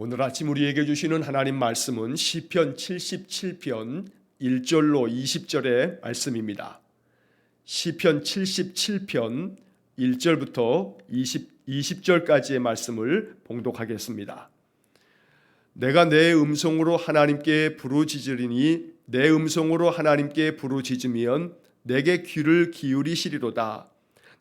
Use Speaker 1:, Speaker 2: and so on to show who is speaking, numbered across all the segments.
Speaker 1: 오늘 아침 우리에게 주시는 하나님 말씀은 시편 77편 1절로 20절의 말씀입니다. 시편 77편 1절부터 20절까지의 말씀을 봉독하겠습니다. 내가 내 음성으로 하나님께 부르짖으리니 내 음성으로 하나님께 부르짖으면 내게 귀를 기울이시리로다.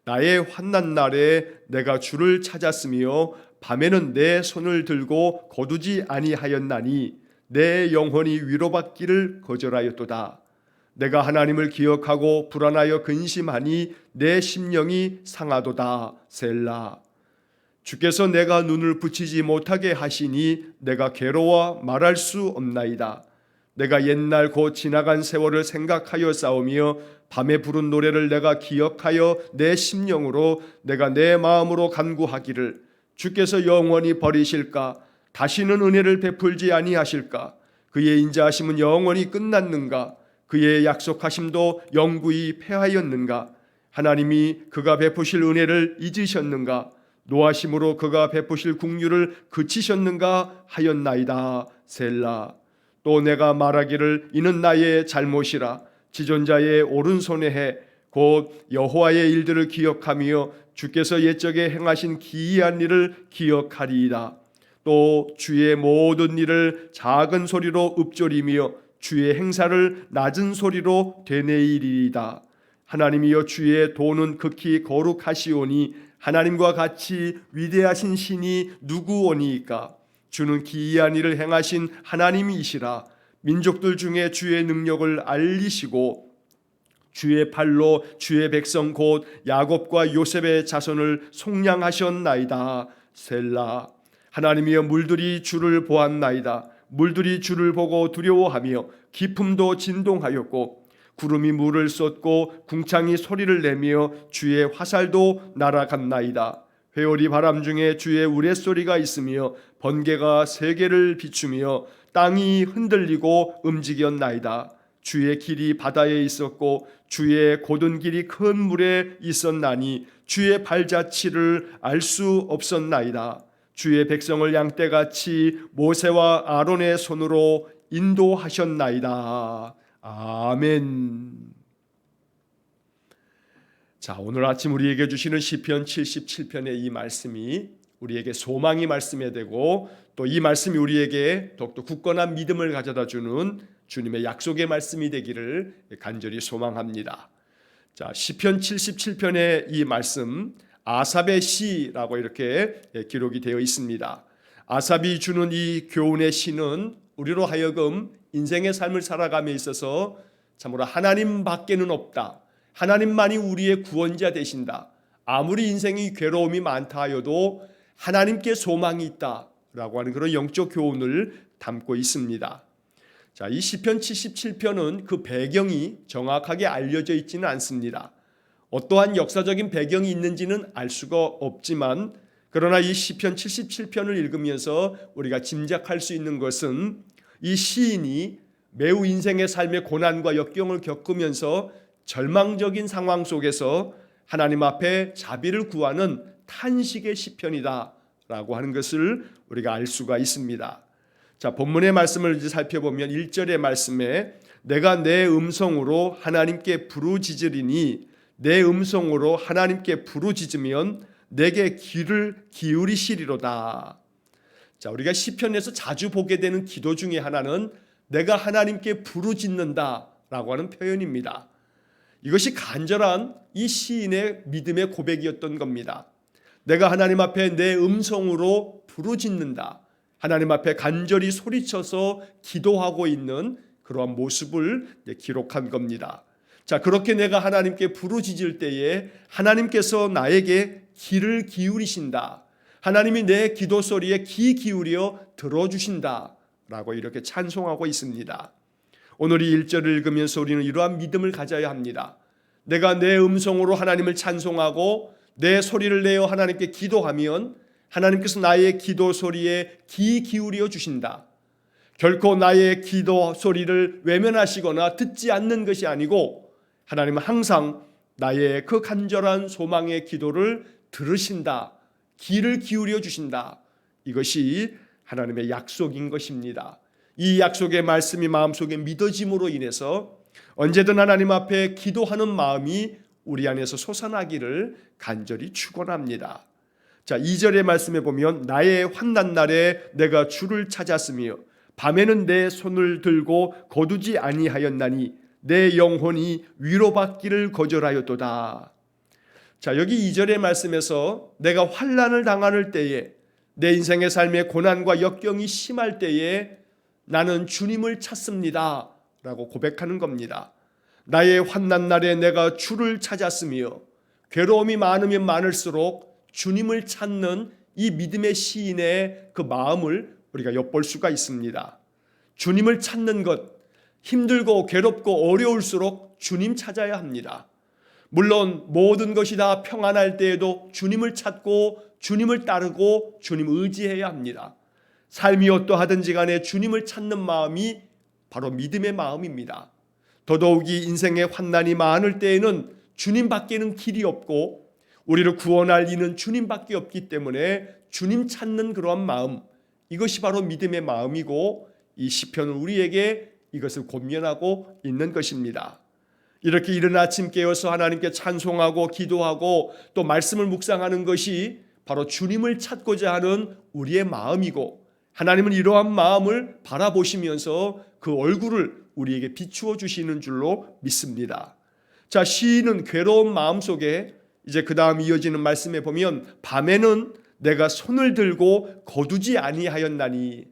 Speaker 1: 나의 환난 날에 내가 주를 찾았으며 밤에는 내 손을 들고 거두지 아니하였나니 내 영혼이 위로받기를 거절하였도다. 내가 하나님을 기억하고 불안하여 근심하니 내 심령이 상하도다. 셀라. 주께서 내가 눈을 붙이지 못하게 하시니 내가 괴로워 말할 수 없나이다. 내가 옛날 곧 지나간 세월을 생각하여 싸우며 밤에 부른 노래를 내가 기억하여 내 심령으로 내가 내 마음으로 간구하기를 주께서 영원히 버리실까? 다시는 은혜를 베풀지 아니하실까? 그의 인자하심은 영원히 끝났는가? 그의 약속하심도 영구히 패하였는가? 하나님이 그가 베푸실 은혜를 잊으셨는가? 노하심으로 그가 베푸실 긍휼을 그치셨는가 하였나이다. 셀라. 또 내가 말하기를 이는 나의 잘못이라. 지존자의 오른손에 해 곧 여호와의 일들을 기억하며 주께서 옛적에 행하신 기이한 일을 기억하리이다. 또 주의 모든 일을 작은 소리로 읊조리며 주의 행사를 낮은 소리로 되뇌이리이다. 하나님이여 주의 도는 극히 거룩하시오니 하나님과 같이 위대하신 신이 누구오니이까? 주는 기이한 일을 행하신 하나님이시라. 민족들 중에 주의 능력을 알리시고 주의 팔로 주의 백성 곧 야곱과 요셉의 자손을 속량하셨나이다. 셀라. 하나님이여 물들이 주를 보았나이다. 물들이 주를 보고 두려워하며 깊음도 진동하였고 구름이 물을 쏟고 궁창이 소리를 내며 주의 화살도 날아갔나이다. 회오리 바람 중에 주의 우레소리가 있으며 번개가 세계를 비추며 땅이 흔들리고 움직였나이다. 주의 길이 바다에 있었고 주의 곧은 길이 큰 물에 있었나니 주의 발자취를 알 수 없었나이다. 주의 백성을 양떼같이 모세와 아론의 손으로 인도하셨나이다. 아멘. 자, 오늘 아침 우리에게 주시는 시편 77편의 이 말씀이 우리에게 소망이 말씀이 되고 또 이 말씀이 우리에게 더욱더 굳건한 믿음을 가져다 주는 주님의 약속의 말씀이 되기를 간절히 소망합니다. 자, 시편 77편의 이 말씀 아삽의 시라고 이렇게 기록이 되어 있습니다. 아삽이 주는 이 교훈의 시는 우리로 하여금 인생의 삶을 살아감에 있어서 참으로 하나님 밖에는 없다. 하나님만이 우리의 구원자 되신다. 아무리 인생이 괴로움이 많다 하여도 하나님께 소망이 있다라고 하는 그런 영적 교훈을 담고 있습니다. 자, 이 시편 77편은 그 배경이 정확하게 알려져 있지는 않습니다. 어떠한 역사적인 배경이 있는지는 알 수가 없지만 그러나 이 시편 77편을 읽으면서 우리가 짐작할 수 있는 것은 이 시인이 매우 인생의 삶의 고난과 역경을 겪으면서 절망적인 상황 속에서 하나님 앞에 자비를 구하는 탄식의 시편이다라고 하는 것을 우리가 알 수가 있습니다. 자, 본문의 말씀을 이제 살펴보면 1절의 말씀에 내가 내 음성으로 하나님께 부르짖으리니 내 음성으로 하나님께 부르짖으면 내게 귀를 기울이시리로다. 자, 우리가 시편에서 자주 보게 되는 기도 중에 하나는 내가 하나님께 부르짖는다라고 하는 표현입니다. 이것이 간절한 이 시인의 믿음의 고백이었던 겁니다. 내가 하나님 앞에 내 음성으로 부르짖는다. 하나님 앞에 간절히 소리쳐서 기도하고 있는 그러한 모습을 기록한 겁니다. 자, 그렇게 내가 하나님께 부르짖을 때에 하나님께서 나에게 귀를 기울이신다. 하나님이 내 기도 소리에 귀 기울여 들어주신다라고 이렇게 찬송하고 있습니다. 오늘 이 1절을 읽으면서 우리는 이러한 믿음을 가져야 합니다. 내가 내 음성으로 하나님을 찬송하고 내 소리를 내어 하나님께 기도하면 하나님께서 나의 기도 소리에 귀 기울여 주신다. 결코 나의 기도 소리를 외면하시거나 듣지 않는 것이 아니고 하나님은 항상 나의 그 간절한 소망의 기도를 들으신다. 귀를 기울여 주신다. 이것이 하나님의 약속인 것입니다. 이 약속의 말씀이 마음속에 믿어짐으로 인해서 언제든 하나님 앞에 기도하는 마음이 우리 안에서 솟아나기를 간절히 축원합니다. 자, 2절의 말씀에 보면 나의 환난 날에 내가 주를 찾았으며 밤에는 내 손을 들고 거두지 아니하였나니 내 영혼이 위로받기를 거절하였도다. 자, 여기 2절의 말씀에서 내가 환난을 당할 때에, 내 인생의 삶의 고난과 역경이 심할 때에 나는 주님을 찾습니다 라고 고백하는 겁니다. 나의 환난 날에 내가 주를 찾았으며, 괴로움이 많으면 많을수록 주님을 찾는 이 믿음의 시인의 그 마음을 우리가 엿볼 수가 있습니다. 주님을 찾는 것, 힘들고 괴롭고 어려울수록 주님 찾아야 합니다. 물론 모든 것이 다 평안할 때에도 주님을 찾고 주님을 따르고 주님 의지해야 합니다. 삶이 어떠하든지 간에 주님을 찾는 마음이 바로 믿음의 마음입니다. 더더욱이 인생의 환난이 많을 때에는 주님밖에는 길이 없고 우리를 구원할 이는 주님밖에 없기 때문에 주님 찾는 그러한 마음, 이것이 바로 믿음의 마음이고 이 시편은 우리에게 이것을 권면하고 있는 것입니다. 이렇게 이른 아침 깨어서 하나님께 찬송하고 기도하고 또 말씀을 묵상하는 것이 바로 주님을 찾고자 하는 우리의 마음이고, 하나님은 이러한 마음을 바라보시면서 그 얼굴을 우리에게 비추어 주시는 줄로 믿습니다. 자, 시인은 괴로운 마음 속에 이제 그 다음 이어지는 말씀에 보면 밤에는 내가 손을 들고 거두지 아니하였나니,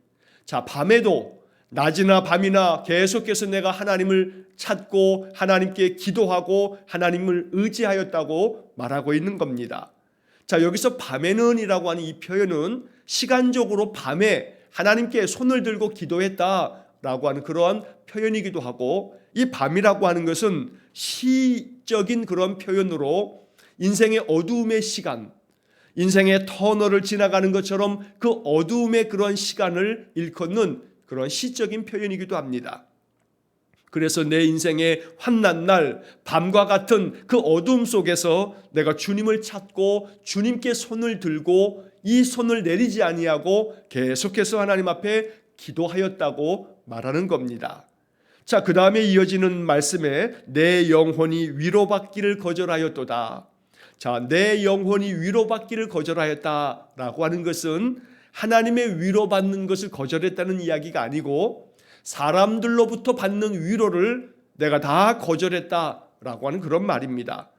Speaker 1: 자, 밤에도 낮이나 밤이나 계속해서 내가 하나님을 찾고 하나님께 기도하고 하나님을 의지하였다고 말하고 있는 겁니다. 자, 여기서 밤에는 이라고 하는 이 표현은 시간적으로 밤에 하나님께 손을 들고 기도했다라고 하는 그러한 표현이기도 하고, 이 밤이라고 하는 것은 시적인 그런 표현으로 인생의 어두움의 시간, 인생의 터널을 지나가는 것처럼 그 어두움의 그런 시간을 일컫는 그런 시적인 표현이기도 합니다. 그래서 내 인생의 환난 날 밤과 같은 그 어두움 속에서 내가 주님을 찾고 주님께 손을 들고 이 손을 내리지 아니하고 계속해서 하나님 앞에 기도하였다고 말하는 겁니다. 자, 그 다음에 이어지는 말씀에 내 영혼이 위로받기를 거절하였도다. 자, 내 영혼이 위로받기를 거절하였다라고 하는 것은 하나님의 위로받는 것을 거절했다는 이야기가 아니고 사람들로부터 받는 위로를 내가 다 거절했다라고 하는 그런 말입니다.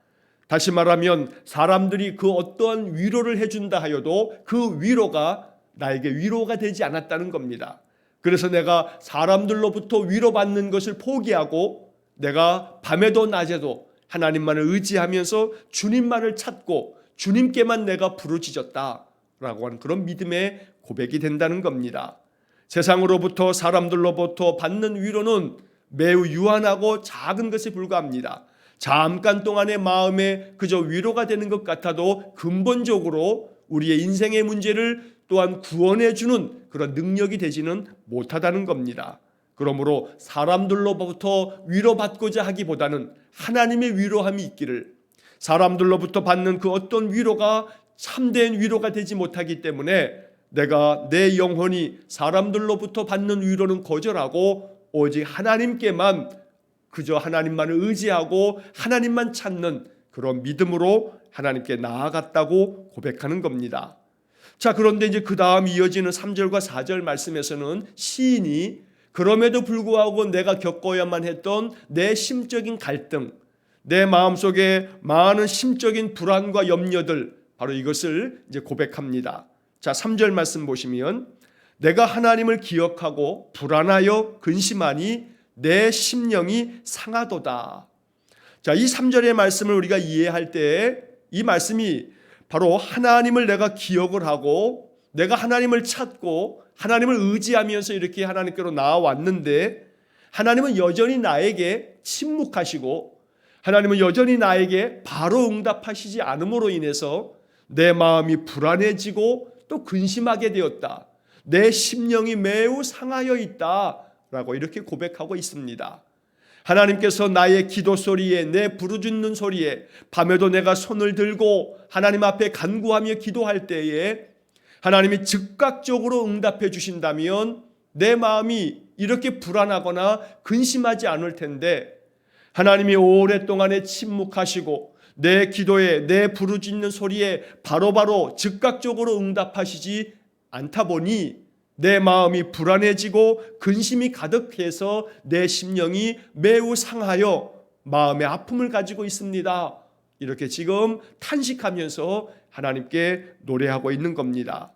Speaker 1: 다시 말하면 사람들이 그 어떠한 위로를 해준다 하여도 그 위로가 나에게 위로가 되지 않았다는 겁니다. 그래서 내가 사람들로부터 위로받는 것을 포기하고 내가 밤에도 낮에도 하나님만을 의지하면서 주님만을 찾고 주님께만 내가 부르짖었다라고 하는 그런 믿음의 고백이 된다는 겁니다. 세상으로부터 사람들로부터 받는 위로는 매우 유한하고 작은 것에 불과합니다. 잠깐 동안의 마음에 그저 위로가 되는 것 같아도 근본적으로 우리의 인생의 문제를 또한 구원해 주는 그런 능력이 되지는 못하다는 겁니다. 그러므로 사람들로부터 위로받고자 하기보다는 하나님의 위로함이 있기를, 사람들로부터 받는 그 어떤 위로가 참된 위로가 되지 못하기 때문에 내가 내 영혼이 사람들로부터 받는 위로는 거절하고 오직 하나님께만, 그저 하나님만을 의지하고 하나님만 찾는 그런 믿음으로 하나님께 나아갔다고 고백하는 겁니다. 자, 그런데 이제 그 다음 이어지는 3절과 4절 말씀에서는 시인이 그럼에도 불구하고 내가 겪어야만 했던 내 심적인 갈등, 내 마음속에 많은 심적인 불안과 염려들, 바로 이것을 이제 고백합니다. 자, 3절 말씀 보시면 내가 하나님을 기억하고 불안하여 근심하니 내 심령이 상하도다. 자, 이 3절의 말씀을 우리가 이해할 때 이 말씀이 바로 하나님을 내가 기억을 하고 내가 하나님을 찾고 하나님을 의지하면서 이렇게 하나님께로 나아왔는데 하나님은 여전히 나에게 침묵하시고 하나님은 여전히 나에게 바로 응답하시지 않음으로 인해서 내 마음이 불안해지고 또 근심하게 되었다. 내 심령이 매우 상하여 있다라고 이렇게 고백하고 있습니다. 하나님께서 나의 기도 소리에, 내 부르짖는 소리에, 밤에도 내가 손을 들고 하나님 앞에 간구하며 기도할 때에 하나님이 즉각적으로 응답해 주신다면 내 마음이 이렇게 불안하거나 근심하지 않을 텐데, 하나님이 오랫동안에 침묵하시고 내 기도에, 내 부르짖는 소리에 바로바로 즉각적으로 응답하시지 않다 보니 내 마음이 불안해지고 근심이 가득해서 내 심령이 매우 상하여 마음의 아픔을 가지고 있습니다. 이렇게 지금 탄식하면서 하나님께 노래하고 있는 겁니다.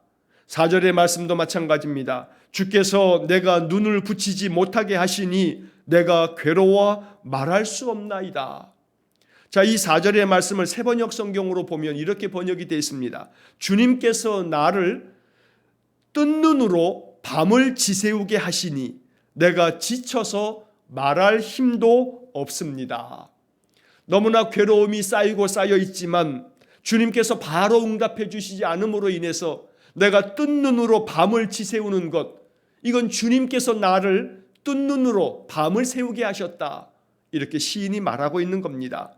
Speaker 1: 4절의 말씀도 마찬가지입니다. 주께서 내가 눈을 붙이지 못하게 하시니 내가 괴로워 말할 수 없나이다. 자, 이 4절의 말씀을 새번역 성경으로 보면 이렇게 번역이 되어 있습니다. 주님께서 나를 뜬 눈으로 밤을 지새우게 하시니 내가 지쳐서 말할 힘도 없습니다. 너무나 괴로움이 쌓이고 쌓여 있지만 주님께서 바로 응답해 주시지 않음으로 인해서 내가 뜬 눈으로 밤을 지새우는 것, 이건 주님께서 나를 뜬 눈으로 밤을 새우게 하셨다. 이렇게 시인이 말하고 있는 겁니다.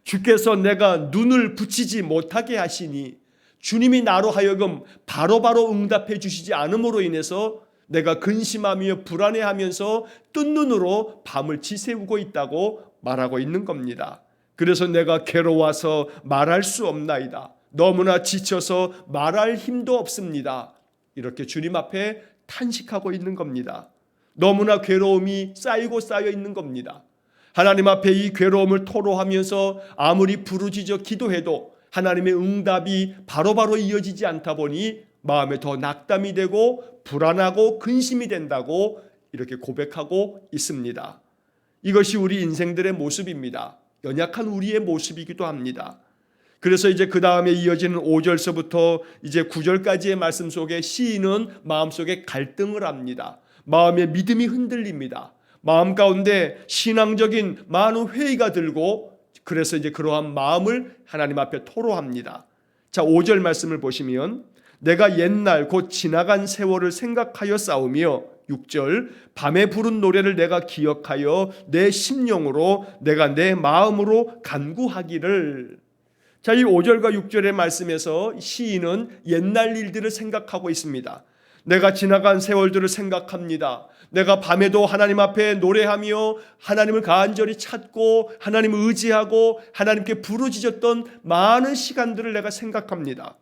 Speaker 1: 주께서 내가 눈을 붙이지 못하게 하시니, 주님이 나로 하여금 바로바로 응답해 주시지 않음으로 인해서 내가 근심하며 불안해하면서 뜬 눈으로 밤을 지새우고 있다고 말하고 있는 겁니다. 그래서 내가 괴로워서 말할 수 없나이다. 너무나 지쳐서 말할 힘도 없습니다. 이렇게 주님 앞에 탄식하고 있는 겁니다. 너무나 괴로움이 쌓이고 쌓여 있는 겁니다. 하나님 앞에 이 괴로움을 토로하면서 아무리 부르짖어 기도해도 하나님의 응답이 바로바로 이어지지 않다 보니 마음에 더 낙담이 되고 불안하고 근심이 된다고 이렇게 고백하고 있습니다. 이것이 우리 인생들의 모습입니다. 연약한 우리의 모습이기도 합니다. 그래서 이제 그 다음에 이어지는 5절서부터 이제 9절까지의 말씀 속에 시인은 마음속에 갈등을 합니다. 마음의 믿음이 흔들립니다. 마음 가운데 신앙적인 많은 회의가 들고, 그래서 이제 그러한 마음을 하나님 앞에 토로합니다. 자, 5절 말씀을 보시면 내가 옛날 곧 지나간 세월을 생각하여 싸우며, 6절 밤에 부른 노래를 내가 기억하여 내 심령으로 내가 내 마음으로 간구하기를. 자, 이 5절과 6절의 말씀에서 시인은 옛날 일들을 생각하고 있습니다. 내가 지나간 세월들을 생각합니다. 내가 밤에도 하나님 앞에 노래하며 하나님을 간절히 찾고 하나님을 의지하고 하나님께 부르짖었던 많은 시간들을 내가 생각합니다.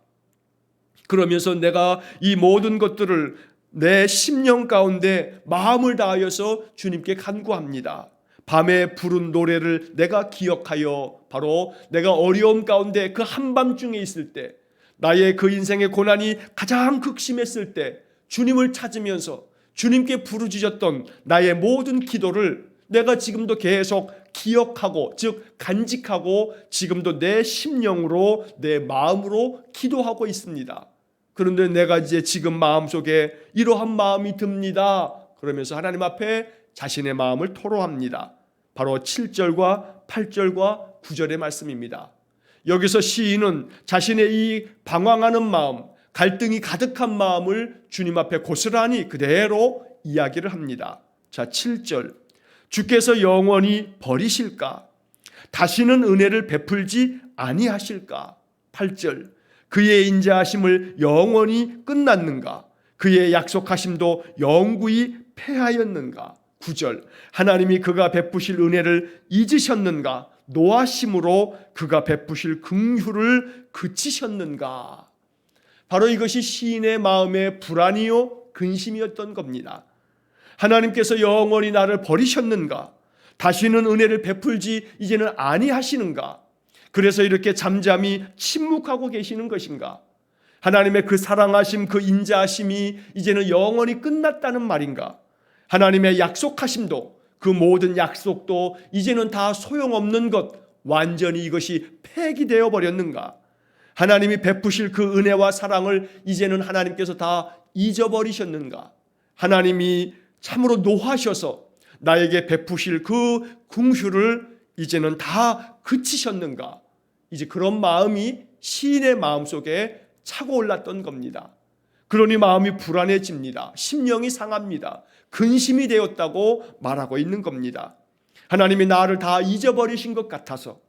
Speaker 1: 그러면서 내가 이 모든 것들을 내 심령 가운데 마음을 다하여서 주님께 간구합니다. 밤에 부른 노래를 내가 기억하여, 바로 내가 어려움 가운데 그 한밤중에 있을 때, 나의 그 인생의 고난이 가장 극심했을 때 주님을 찾으면서 주님께 부르짖었던 나의 모든 기도를 내가 지금도 계속 기억하고, 즉 간직하고 지금도 내 심령으로 내 마음으로 기도하고 있습니다. 그런데 내가 이제 지금 마음속에 이러한 마음이 듭니다. 그러면서 하나님 앞에 자신의 마음을 토로합니다. 바로 7절과 8절과 9절의 말씀입니다. 여기서 시인은 자신의 이 방황하는 마음, 갈등이 가득한 마음을 주님 앞에 고스란히 그대로 이야기를 합니다. 자, 7절 주께서 영원히 버리실까? 다시는 은혜를 베풀지 아니하실까? 8절 그의 인자하심을 영원히 끝났는가? 그의 약속하심도 영구히 패하였는가? 9절 하나님이 그가 베푸실 은혜를 잊으셨는가? 노하심으로 그가 베푸실 긍휼을 그치셨는가? 바로 이것이 시인의 마음의 불안이요 근심이었던 겁니다. 하나님께서 영원히 나를 버리셨는가? 다시는 은혜를 베풀지 이제는 아니하시는가? 그래서 이렇게 잠잠히 침묵하고 계시는 것인가? 하나님의 그 사랑하심, 그 인자하심이 이제는 영원히 끝났다는 말인가? 하나님의 약속하심도, 그 모든 약속도 이제는 다 소용없는 것, 완전히 이것이 폐기되어 버렸는가? 하나님이 베푸실 그 은혜와 사랑을 이제는 하나님께서 다 잊어버리셨는가? 하나님이 참으로 노하셔서 나에게 베푸실 그 긍휼을 이제는 다 그치셨는가? 이제 그런 마음이 시인의 마음속에 차고 올랐던 겁니다. 그러니 마음이 불안해집니다. 심령이 상합니다. 근심이 되었다고 말하고 있는 겁니다. 하나님이 나를 다 잊어버리신 것 같아서,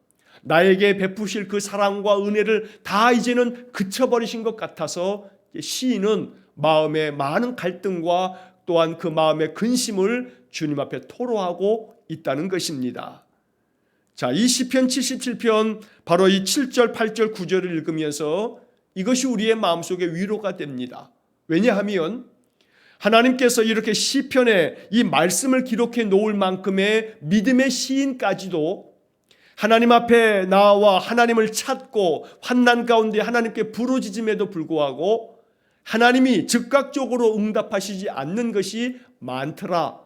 Speaker 1: 나에게 베푸실 그 사랑과 은혜를 다 이제는 그쳐버리신 것 같아서 시인은 마음의 많은 갈등과 또한 그 마음의 근심을 주님 앞에 토로하고 있다는 것입니다. 자, 이 시편 77편 바로 이 7절, 8절, 9절을 읽으면서 이것이 우리의 마음속에 위로가 됩니다. 왜냐하면 하나님께서 이렇게 시편에 이 말씀을 기록해 놓을 만큼의 믿음의 시인까지도 하나님 앞에 나와 하나님을 찾고 환난 가운데 하나님께 부르짖음에도 불구하고 하나님이 즉각적으로 응답하시지 않는 것이 많더라.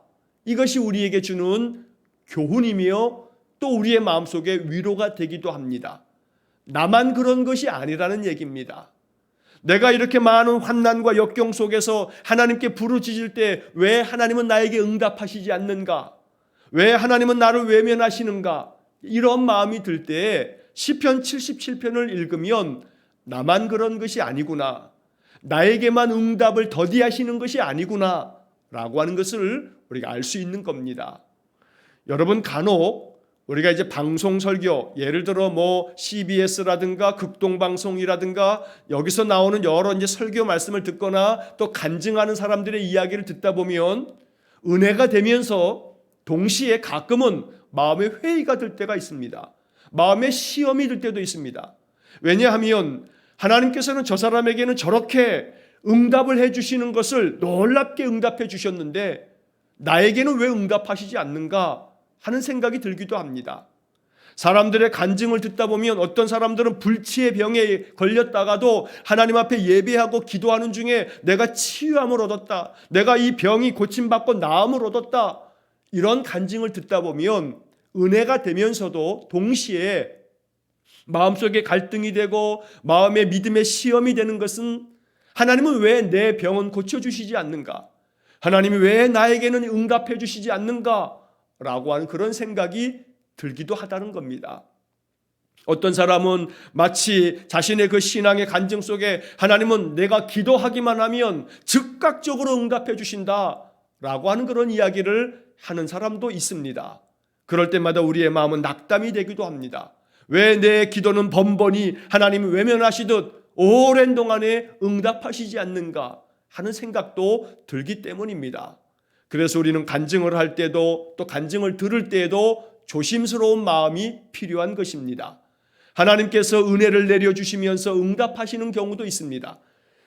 Speaker 1: 이것이 우리에게 주는 교훈이며 또 우리의 마음속에 위로가 되기도 합니다. 나만 그런 것이 아니라는 얘기입니다. 내가 이렇게 많은 환난과 역경 속에서 하나님께 부르짖을 때 왜 하나님은 나에게 응답하시지 않는가? 왜 하나님은 나를 외면하시는가? 이런 마음이 들 때 시편 77편을 읽으면 나만 그런 것이 아니구나. 나에게만 응답을 더디하시는 것이 아니구나 라고 하는 것을 우리가 알 수 있는 겁니다. 여러분, 간혹 우리가 이제 방송 설교, 예를 들어 뭐 CBS라든가 극동방송이라든가 여기서 나오는 여러 이제 설교 말씀을 듣거나 또 간증하는 사람들의 이야기를 듣다 보면 은혜가 되면서 동시에 가끔은 마음의 회의가 들 때가 있습니다. 마음의 시험이 들 때도 있습니다. 왜냐하면 하나님께서는 저 사람에게는 저렇게 응답을 해주시는 것을 놀랍게 응답해 주셨는데 나에게는 왜 응답하시지 않는가 하는 생각이 들기도 합니다. 사람들의 간증을 듣다 보면 어떤 사람들은 불치의 병에 걸렸다가도 하나님 앞에 예배하고 기도하는 중에 내가 치유함을 얻었다. 내가 이 병이 고침받고 나음을 얻었다. 이런 간증을 듣다 보면 은혜가 되면서도 동시에 마음속에 갈등이 되고 마음의 믿음의 시험이 되는 것은 하나님은 왜 내 병은 고쳐주시지 않는가? 하나님이 왜 나에게는 응답해 주시지 않는가? 라고 하는 그런 생각이 들기도 하다는 겁니다. 어떤 사람은 마치 자신의 그 신앙의 간증 속에 하나님은 내가 기도하기만 하면 즉각적으로 응답해 주신다 라고 하는 그런 이야기를 하는 사람도 있습니다. 그럴 때마다 우리의 마음은 낙담이 되기도 합니다. 왜 내 기도는 번번이 하나님이 외면하시듯 오랜 동안에 응답하시지 않는가 하는 생각도 들기 때문입니다. 그래서 우리는 간증을 할 때도 또 간증을 들을 때에도 조심스러운 마음이 필요한 것입니다. 하나님께서 은혜를 내려주시면서 응답하시는 경우도 있습니다.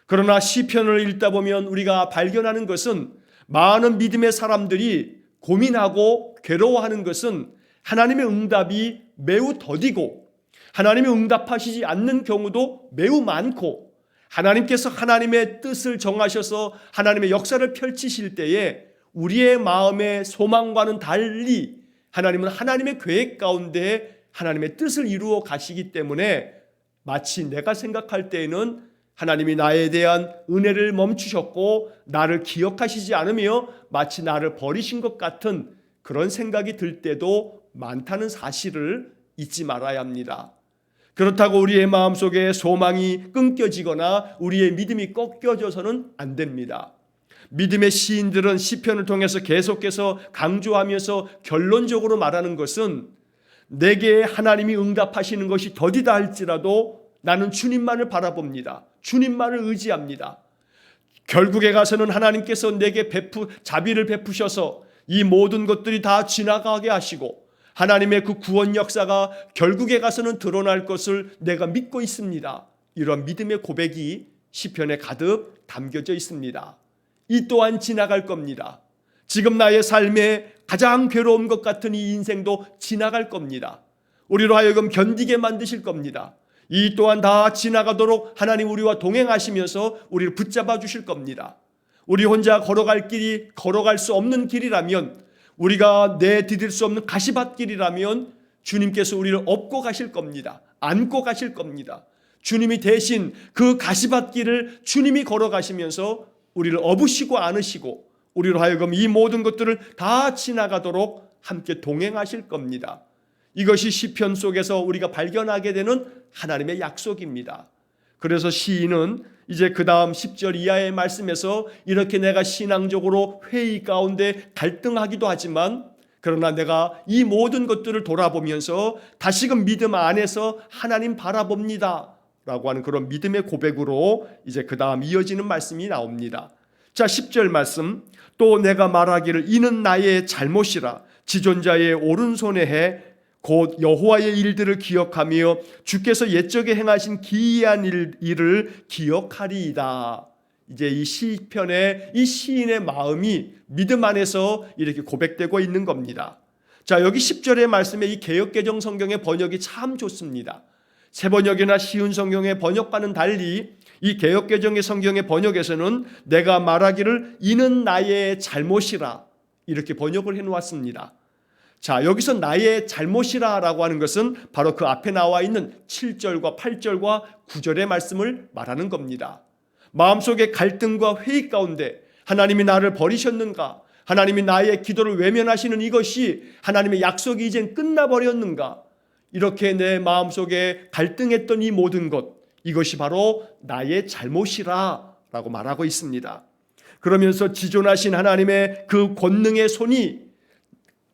Speaker 1: 그러나 시편을 읽다 보면 우리가 발견하는 것은 많은 믿음의 사람들이 고민하고 괴로워하는 것은 하나님의 응답이 매우 더디고 하나님이 응답하시지 않는 경우도 매우 많고 하나님께서 하나님의 뜻을 정하셔서 하나님의 역사를 펼치실 때에 우리의 마음의 소망과는 달리 하나님은 하나님의 계획 가운데 하나님의 뜻을 이루어 가시기 때문에 마치 내가 생각할 때에는 하나님이 나에 대한 은혜를 멈추셨고 나를 기억하시지 않으며 마치 나를 버리신 것 같은 그런 생각이 들 때도 많다는 사실을 잊지 말아야 합니다. 그렇다고 우리의 마음속에 소망이 끊겨지거나 우리의 믿음이 꺾여져서는 안 됩니다. 믿음의 시인들은 시편을 통해서 계속해서 강조하면서 결론적으로 말하는 것은 내게 하나님이 응답하시는 것이 더디다 할지라도 나는 주님만을 바라봅니다. 주님만을 의지합니다. 결국에 가서는 하나님께서 내게 자비를 베푸셔서 이 모든 것들이 다 지나가게 하시고 하나님의 그 구원 역사가 결국에 가서는 드러날 것을 내가 믿고 있습니다. 이런 믿음의 고백이 시편에 가득 담겨져 있습니다. 이 또한 지나갈 겁니다. 지금 나의 삶에 가장 괴로운 것 같은 이 인생도 지나갈 겁니다. 우리로 하여금 견디게 만드실 겁니다. 이 또한 다 지나가도록 하나님 우리와 동행하시면서 우리를 붙잡아 주실 겁니다. 우리 혼자 걸어갈 수 없는 길이라면, 우리가 내디딜 수 없는 가시밭길이라면 주님께서 우리를 업고 가실 겁니다. 안고 가실 겁니다. 주님이 대신 그 가시밭길을 주님이 걸어가시면서 우리를 업으시고 안으시고 우리로 하여금 이 모든 것들을 다 지나가도록 함께 동행하실 겁니다. 이것이 시편 속에서 우리가 발견하게 되는 하나님의 약속입니다. 그래서 시인은 이제 그 다음 10절 이하의 말씀에서 이렇게 내가 신앙적으로 회의 가운데 갈등하기도 하지만 그러나 내가 이 모든 것들을 돌아보면서 다시금 믿음 안에서 하나님 바라봅니다 라고 하는 그런 믿음의 고백으로 이제 그 다음 이어지는 말씀이 나옵니다. 자, 10절 말씀. 또 내가 말하기를 이는 나의 잘못이라 지존자의 오른손에 해 곧 여호와의 일들을 기억하며 주께서 옛적에 행하신 기이한 일을 기억하리이다. 이제 이 시편의 이 시인의 마음이 믿음 안에서 이렇게 고백되고 있는 겁니다. 자, 여기 10절의 말씀에 이 개역개정 성경의 번역이 참 좋습니다. 새 번역이나 쉬운 성경의 번역과는 달리 이 개역개정의 성경의 번역에서는 내가 말하기를 이는 나의 잘못이라 이렇게 번역을 해놓았습니다. 자, 여기서 나의 잘못이라 라고 하는 것은 바로 그 앞에 나와 있는 7절과 8절과 9절의 말씀을 말하는 겁니다. 마음속의 갈등과 회의 가운데 하나님이 나를 버리셨는가? 하나님이 나의 기도를 외면하시는 이것이 하나님의 약속이 이젠 끝나버렸는가? 이렇게 내 마음속에 갈등했던 이 모든 것, 이것이 바로 나의 잘못이라 라고 말하고 있습니다. 그러면서 지존하신 하나님의 그 권능의 손이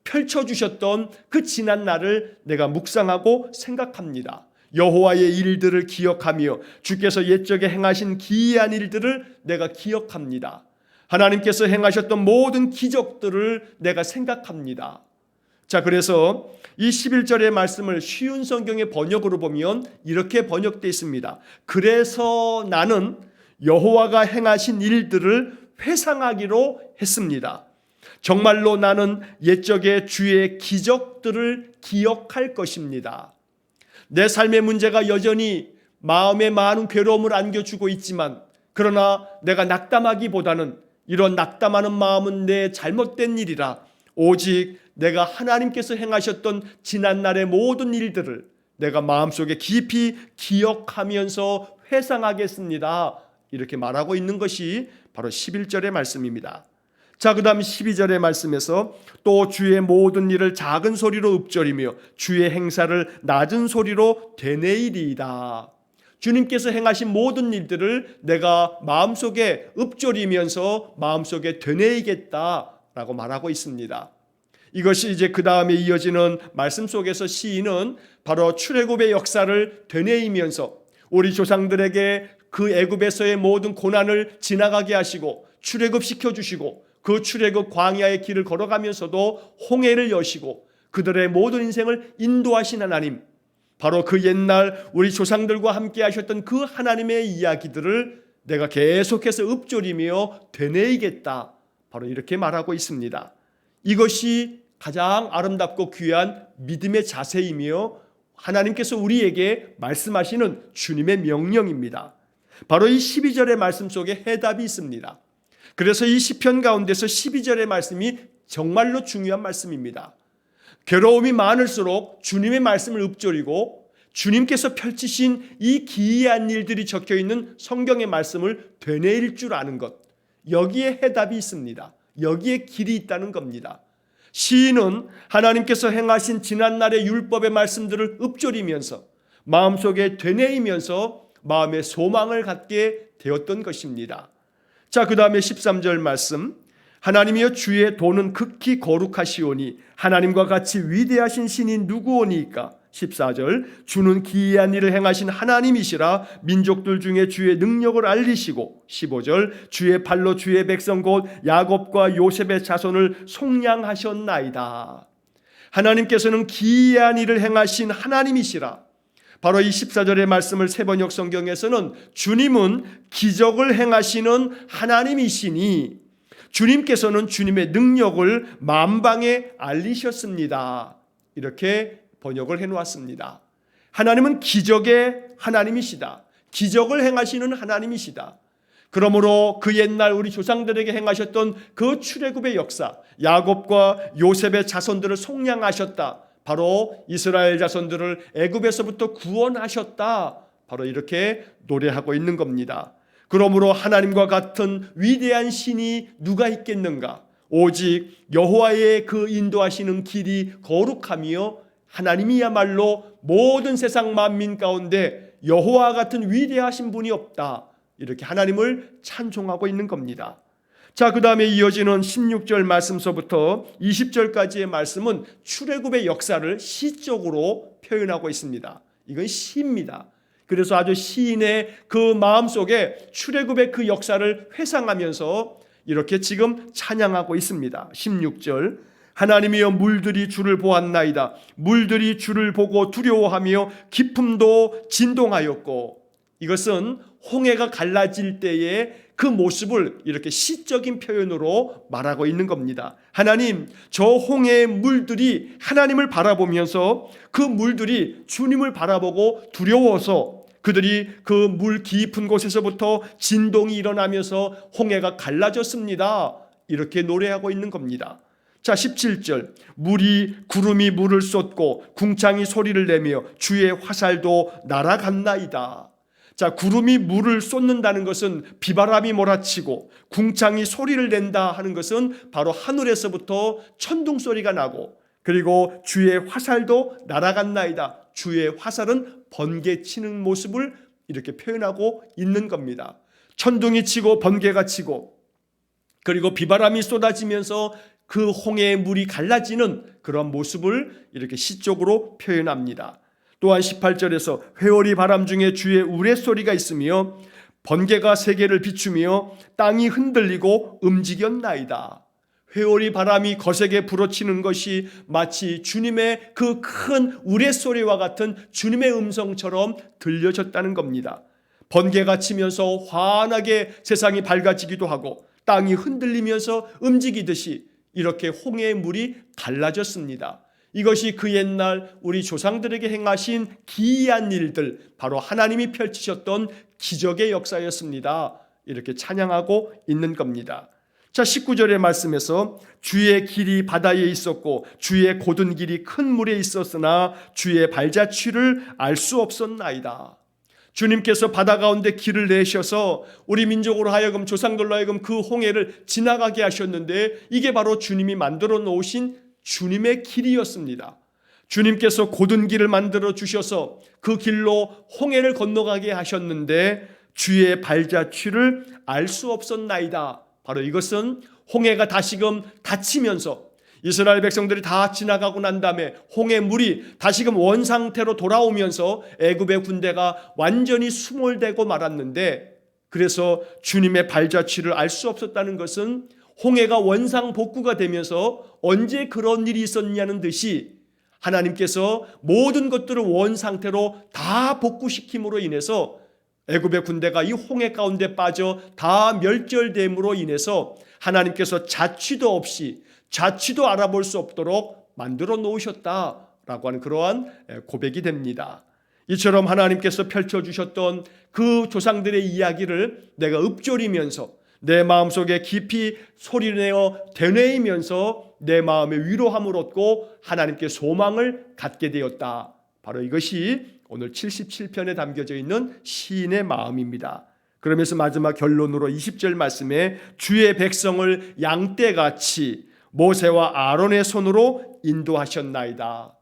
Speaker 1: 펼쳐주셨던 그 지난 날을 내가 묵상하고 생각합니다. 여호와의 일들을 기억하며 주께서 옛적에 행하신 기이한 일들을 내가 기억합니다. 하나님께서 행하셨던 모든 기적들을 내가 생각합니다. 자, 그래서 이 11절의 말씀을 쉬운 성경의 번역으로 보면 이렇게 번역되어 있습니다. 그래서 나는 여호와가 행하신 일들을 회상하기로 했습니다. 정말로 나는 옛적의 주의 기적들을 기억할 것입니다. 내 삶의 문제가 여전히 마음에 많은 괴로움을 안겨주고 있지만 그러나 내가 낙담하기보다는 이런 낙담하는 마음은 내 잘못된 일이라 오직 내가 하나님께서 행하셨던 지난날의 모든 일들을 내가 마음속에 깊이 기억하면서 회상하겠습니다. 이렇게 말하고 있는 것이 바로 11절의 말씀입니다. 자, 그 다음 12절의 말씀에서 또 주의 모든 일을 작은 소리로 읊조리며 주의 행사를 낮은 소리로 되뇌이리이다. 주님께서 행하신 모든 일들을 내가 마음속에 읊조리면서 마음속에 되뇌이겠다라고 말하고 있습니다. 이것이 이제 그 다음에 이어지는 말씀 속에서 시인은 바로 출애굽의 역사를 되뇌이면서 우리 조상들에게 그 애굽에서의 모든 고난을 지나가게 하시고 출애굽시켜 주시고 그 출애굽 광야의 길을 걸어가면서도 홍해를 여시고 그들의 모든 인생을 인도하신 하나님, 바로 그 옛날 우리 조상들과 함께 하셨던 그 하나님의 이야기들을 내가 계속해서 읊조리며 되뇌이겠다. 바로 이렇게 말하고 있습니다. 이것이 가장 아름답고 귀한 믿음의 자세이며 하나님께서 우리에게 말씀하시는 주님의 명령입니다. 바로 이 12절의 말씀 속에 해답이 있습니다. 그래서 이 시편 가운데서 12절의 말씀이 정말로 중요한 말씀입니다. 괴로움이 많을수록 주님의 말씀을 읊조리고 주님께서 펼치신 이 기이한 일들이 적혀있는 성경의 말씀을 되뇌일 줄 아는 것, 여기에 해답이 있습니다. 여기에 길이 있다는 겁니다. 시인은 하나님께서 행하신 지난날의 율법의 말씀들을 읊조리면서 마음속에 되뇌이면서 마음의 소망을 갖게 되었던 것입니다. 자, 그 다음에 13절 말씀. 하나님이여 주의 도는 극히 거룩하시오니 하나님과 같이 위대하신 신이 누구오니까. 14절 주는 기이한 일을 행하신 하나님이시라 민족들 중에 주의 능력을 알리시고. 15절 주의 발로 주의 백성 곧 야곱과 요셉의 자손을 속량하셨나이다. 하나님께서는 기이한 일을 행하신 하나님이시라. 바로 이 14절의 말씀을 새번역 성경에서는 주님은 기적을 행하시는 하나님이시니 주님께서는 주님의 능력을 만방에 알리셨습니다. 이렇게 번역을 해놓았습니다. 하나님은 기적의 하나님이시다. 기적을 행하시는 하나님이시다. 그러므로 그 옛날 우리 조상들에게 행하셨던 그 출애굽의 역사, 야곱과 요셉의 자손들을 속량하셨다. 바로 이스라엘 자손들을 애굽에서부터 구원하셨다. 바로 이렇게 노래하고 있는 겁니다. 그러므로 하나님과 같은 위대한 신이 누가 있겠는가? 오직 여호와의 그 인도하시는 길이 거룩하며 하나님이야말로 모든 세상 만민 가운데 여호와 같은 위대하신 분이 없다. 이렇게 하나님을 찬송하고 있는 겁니다. 자, 그 다음에 이어지는 16절 말씀서부터 20절까지의 말씀은 출애굽의 역사를 시적으로 표현하고 있습니다. 이건 시입니다. 그래서 아주 시인의 그 마음속에 출애굽의 그 역사를 회상하면서 이렇게 지금 찬양하고 있습니다. 16절, 하나님이여 물들이 주를 보았나이다. 물들이 주를 보고 두려워하며 깊음도 진동하였고, 이것은 홍해가 갈라질 때의 그 모습을 이렇게 시적인 표현으로 말하고 있는 겁니다. 하나님, 저 홍해의 물들이 하나님을 바라보면서 그 물들이 주님을 바라보고 두려워서 그들이 그 물 깊은 곳에서부터 진동이 일어나면서 홍해가 갈라졌습니다. 이렇게 노래하고 있는 겁니다. 자, 17절, 구름이 물을 쏟고 궁창이 소리를 내며 주의 화살도 날아갔나이다. 자, 구름이 물을 쏟는다는 것은 비바람이 몰아치고 궁창이 소리를 낸다 하는 것은 바로 하늘에서부터 천둥 소리가 나고, 그리고 주의 화살도 날아갔나이다. 주의 화살은 번개치는 모습을 이렇게 표현하고 있는 겁니다. 천둥이 치고 번개가 치고, 그리고 비바람이 쏟아지면서 그 홍해의 물이 갈라지는 그런 모습을 이렇게 시적으로 표현합니다. 또한 18절에서 회오리 바람 중에 주의 우레소리가 있으며 번개가 세계를 비추며 땅이 흔들리고 움직였나이다. 회오리 바람이 거세게 불어치는 것이 마치 주님의 그 큰 우레소리와 같은 주님의 음성처럼 들려졌다는 겁니다. 번개가 치면서 환하게 세상이 밝아지기도 하고 땅이 흔들리면서 움직이듯이 이렇게 홍해의 물이 갈라졌습니다. 이것이 그 옛날 우리 조상들에게 행하신 기이한 일들, 바로 하나님이 펼치셨던 기적의 역사였습니다. 이렇게 찬양하고 있는 겁니다. 자, 19절의 말씀에서 주의 길이 바다에 있었고 주의 곧은 길이 큰 물에 있었으나 주의 발자취를 알 수 없었나이다. 주님께서 바다 가운데 길을 내셔서 우리 민족으로 하여금, 조상들로 하여금 그 홍해를 지나가게 하셨는데, 이게 바로 주님이 만들어 놓으신 주님의 길이었습니다. 주님께서 곧은 길을 만들어 주셔서 그 길로 홍해를 건너가게 하셨는데 주의 발자취를 알 수 없었나이다. 바로 이것은 홍해가 다시금 닫히면서 이스라엘 백성들이 다 지나가고 난 다음에 홍해 물이 다시금 원상태로 돌아오면서 애굽의 군대가 완전히 수몰되고 말았는데, 그래서 주님의 발자취를 알 수 없었다는 것은 홍해가 원상 복구가 되면서 언제 그런 일이 있었냐는 듯이 하나님께서 모든 것들을 원상태로 다 복구시킴으로 인해서 애굽의 군대가 이 홍해 가운데 빠져 다 멸절됨으로 인해서 하나님께서 자취도 없이, 자취도 알아볼 수 없도록 만들어 놓으셨다라고 하는 그러한 고백이 됩니다. 이처럼 하나님께서 펼쳐주셨던 그 조상들의 이야기를 내가 읊조리면서 내 마음속에 깊이 소리내어 되뇌이면서 내 마음에 위로함을 얻고 하나님께 소망을 갖게 되었다. 바로 이것이 오늘 77편에 담겨져 있는 시인의 마음입니다. 그러면서 마지막 결론으로 20절 말씀에 주의 백성을 양떼같이 모세와 아론의 손으로 인도하셨나이다.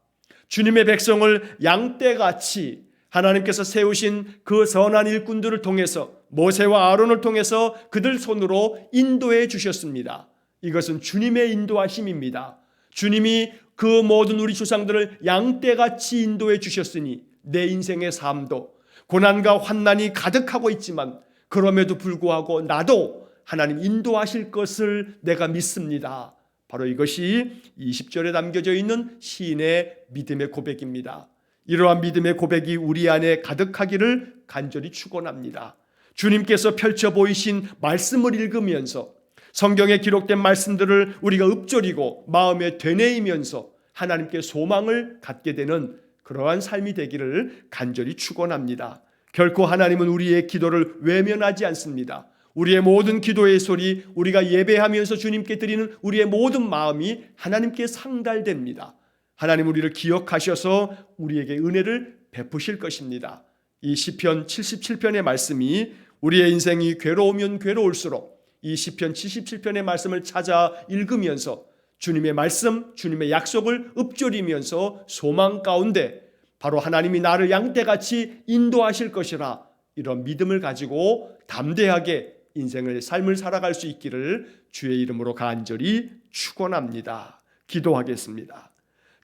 Speaker 1: 주님의 백성을 양떼같이 하나님께서 세우신 그 선한 일꾼들을 통해서, 모세와 아론을 통해서 그들 손으로 인도해 주셨습니다. 이것은 주님의 인도하심입니다. 주님이 그 모든 우리 조상들을 양떼같이 인도해 주셨으니 내 인생의 삶도 고난과 환난이 가득하고 있지만 그럼에도 불구하고 나도 하나님 인도하실 것을 내가 믿습니다. 바로 이것이 20절에 담겨져 있는 시인의 믿음의 고백입니다. 이러한 믿음의 고백이 우리 안에 가득하기를 간절히 축원합니다. 주님께서 펼쳐 보이신 말씀을 읽으면서 성경에 기록된 말씀들을 우리가 읊조리고 마음에 되뇌이면서 하나님께 소망을 갖게 되는 그러한 삶이 되기를 간절히 축원합니다. 결코 하나님은 우리의 기도를 외면하지 않습니다. 우리의 모든 기도의 소리, 우리가 예배하면서 주님께 드리는 우리의 모든 마음이 하나님께 상달됩니다. 하나님 우리를 기억하셔서 우리에게 은혜를 베푸실 것입니다. 이 시편 77편의 말씀이 우리의 인생이 괴로우면 괴로울수록 이 시편 77편의 말씀을 찾아 읽으면서 주님의 말씀, 주님의 약속을 읊조리면서 소망 가운데 바로 하나님이 나를 양떼같이 인도하실 것이라, 이런 믿음을 가지고 담대하게 인생을, 삶을 살아갈 수 있기를 주의 이름으로 간절히 축원합니다. 기도하겠습니다.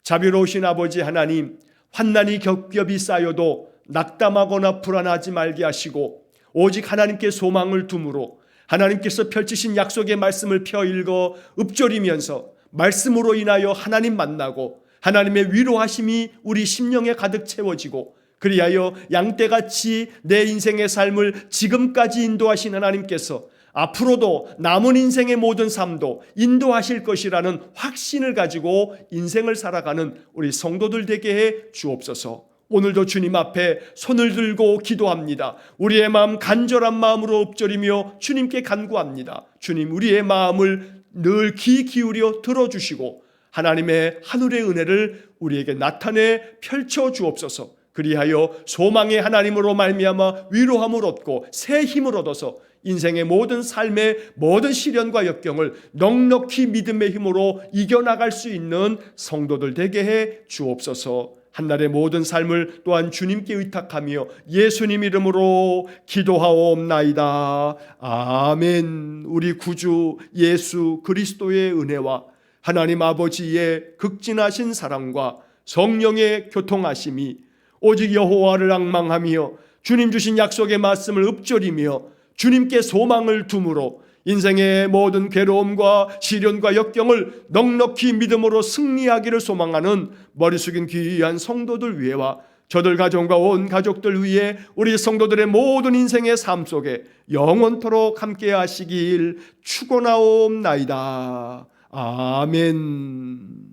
Speaker 1: 자비로우신 아버지 하나님, 환난이 겹겹이 쌓여도 낙담하거나 불안하지 말게 하시고 오직 하나님께 소망을 둠으로 하나님께서 펼치신 약속의 말씀을 펴 읽어 읊조리면서 말씀으로 인하여 하나님 만나고 하나님의 위로하심이 우리 심령에 가득 채워지고 그리하여 양떼같이 내 인생의 삶을 지금까지 인도하신 하나님께서 앞으로도 남은 인생의 모든 삶도 인도하실 것이라는 확신을 가지고 인생을 살아가는 우리 성도들 되게 해 주옵소서. 오늘도 주님 앞에 손을 들고 기도합니다. 우리의 마음 간절한 마음으로 읊조리며 주님께 간구합니다. 주님, 우리의 마음을 늘 귀 기울여 들어주시고 하나님의 하늘의 은혜를 우리에게 나타내 펼쳐 주옵소서. 그리하여 소망의 하나님으로 말미암아 위로함을 얻고 새 힘을 얻어서 인생의 모든 삶의 모든 시련과 역경을 넉넉히 믿음의 힘으로 이겨나갈 수 있는 성도들 되게 해 주옵소서. 한날의 모든 삶을 또한 주님께 의탁하며 예수님 이름으로 기도하옵나이다. 아멘. 우리 구주 예수 그리스도의 은혜와 하나님 아버지의 극진하신 사랑과 성령의 교통하심이 오직 여호와를 앙망하며 주님 주신 약속의 말씀을 읊조리며 주님께 소망을 둠으로 인생의 모든 괴로움과 시련과 역경을 넉넉히 믿음으로 승리하기를 소망하는 머리 숙인 귀한 성도들 위해와 저들 가정과 온 가족들 위해 우리 성도들의 모든 인생의 삶 속에 영원토록 함께 하시길 축원하옵나이다. 아멘.